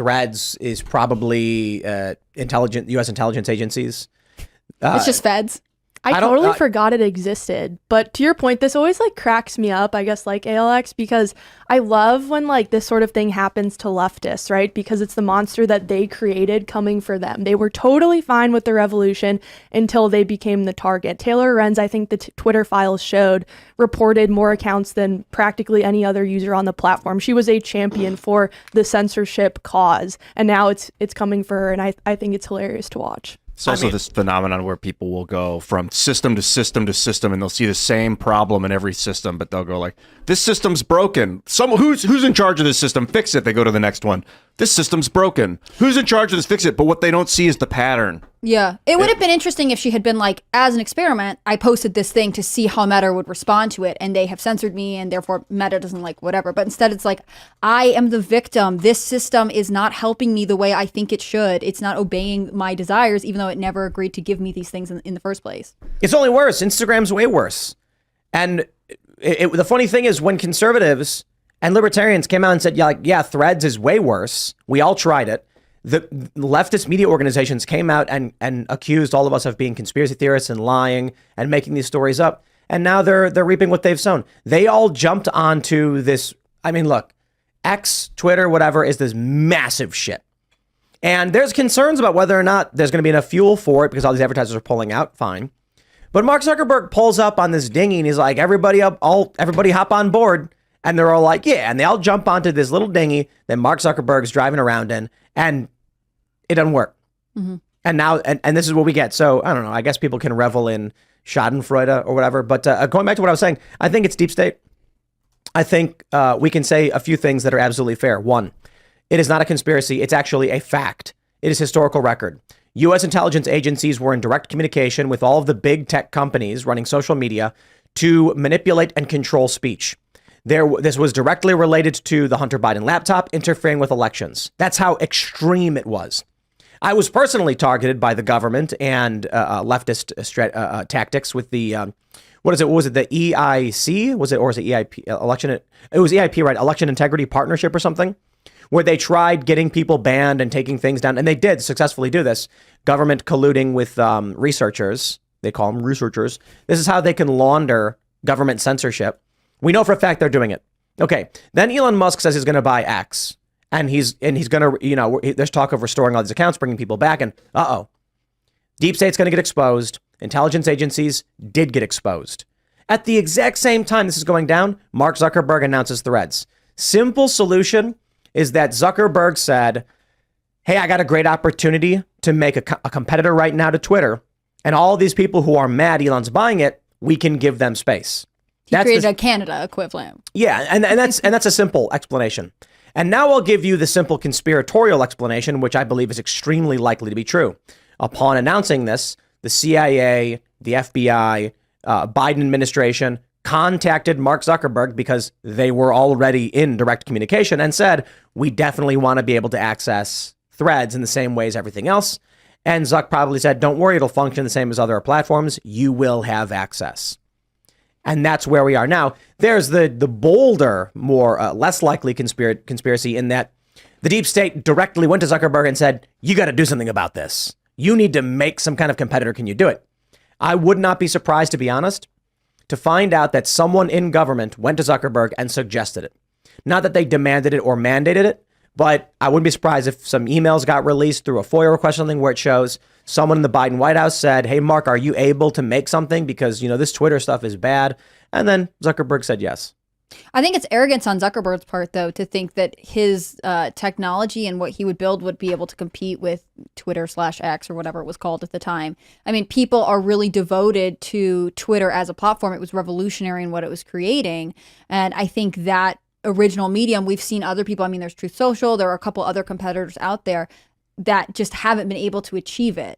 Threads is probably U.S. intelligence agencies. It's just feds. I totally forgot it existed. But to your point, this always like cracks me up, I guess, like ALX, because I love when like this sort of thing happens to leftists, right? Because it's the monster that they created coming for them. They were totally fine with the revolution until they became the target. Taylor Renz, I think the Twitter files showed, reported more accounts than practically any other user on the platform. She was a champion for the censorship cause, and now it's coming for her, and I think it's hilarious to watch. It's also this phenomenon where people will go from system to system to system, and they'll see the same problem in every system, but they'll go like, this system's broken. Who's in charge of this system? Fix it. They go to the next one. This system's broken. Who's in charge of this? Fix it. But what they don't see is the pattern. Yeah. It would have been interesting if she had been like, as an experiment, I posted this thing to see how Meta would respond to it, and they have censored me, and therefore Meta doesn't like whatever. But instead it's like, I am the victim. This system is not helping me the way I think it should. It's not obeying my desires, even though it never agreed to give me these things in the first place. It's only worse. Instagram's way worse. And the funny thing is, when conservatives and libertarians came out and said, yeah, Threads is way worse, we all tried it, the leftist media organizations came out and accused all of us of being conspiracy theorists and lying and making these stories up. And now they're reaping what they've sown. They all jumped onto this. I mean, look, X, Twitter, whatever, is this massive shit. And there's concerns about whether or not there's going to be enough fuel for it because all these advertisers are pulling out. Fine. But Mark Zuckerberg pulls up on this dinghy and he's like, everybody hop on board. And they're all like, yeah. And they all jump onto this little dinghy that Mark Zuckerberg's driving around in, and it doesn't work. Mm-hmm. And now, and this is what we get. So I don't know. I guess people can revel in Schadenfreude or whatever. But going back to what I was saying, I think it's deep state. I think we can say a few things that are absolutely fair. One, it is not a conspiracy. It's actually a fact. It is historical record. U.S. intelligence agencies were in direct communication with all of the big tech companies running social media to manipulate and control speech. This was directly related to the Hunter Biden laptop interfering with elections. That's how extreme it was. I was personally targeted by the government and leftist tactics with the what is it? What was it? The EIC? Was it, or was it EIP? Election? It was EIP, right? Election Integrity Partnership or something, where they tried getting people banned and taking things down, and they did successfully do this. Government colluding with researchers. They call them researchers. This is how they can launder government censorship. We know for a fact they're doing it. Okay. Then Elon Musk says he's going to buy X, and he's going to, there's talk of restoring all these accounts, bringing people back, and deep state's going to get exposed. Intelligence agencies did get exposed. At the exact same time this is going down, Mark Zuckerberg announces Threads. Simple solution is that Zuckerberg said, hey, I got a great opportunity to make a competitor right now to Twitter. And all these people who are mad Elon's buying it, we can give them space. He created a Canada equivalent. Yeah, and that's a simple explanation. And now I'll give you the simple conspiratorial explanation, which I believe is extremely likely to be true. Upon announcing this, the CIA, the FBI, Biden administration contacted Mark Zuckerberg because they were already in direct communication and said, we definitely want to be able to access Threads in the same way as everything else. And Zuck probably said, don't worry, it'll function the same as other platforms. You will have access. And that's where we are now. There's the bolder, more less likely conspiracy in that the deep state directly went to Zuckerberg and said, you got to do something about this. You need to make some kind of competitor. Can you do it? I would not be surprised, to be honest, to find out that someone in government went to Zuckerberg and suggested it. Not that they demanded it or mandated it, but I wouldn't be surprised if some emails got released through a FOIA request, something where it shows someone in the Biden White House said, hey, Mark, are you able to make something? Because, this Twitter stuff is bad. And then Zuckerberg said yes. I think it's arrogance on Zuckerberg's part, though, to think that his technology and what he would build would be able to compete with Twitter/X or whatever it was called at the time. I mean, people are really devoted to Twitter as a platform. It was revolutionary in what it was creating. And I think that original medium, we've seen other people. I mean, there's Truth Social. There are a couple other competitors out there that just haven't been able to achieve it.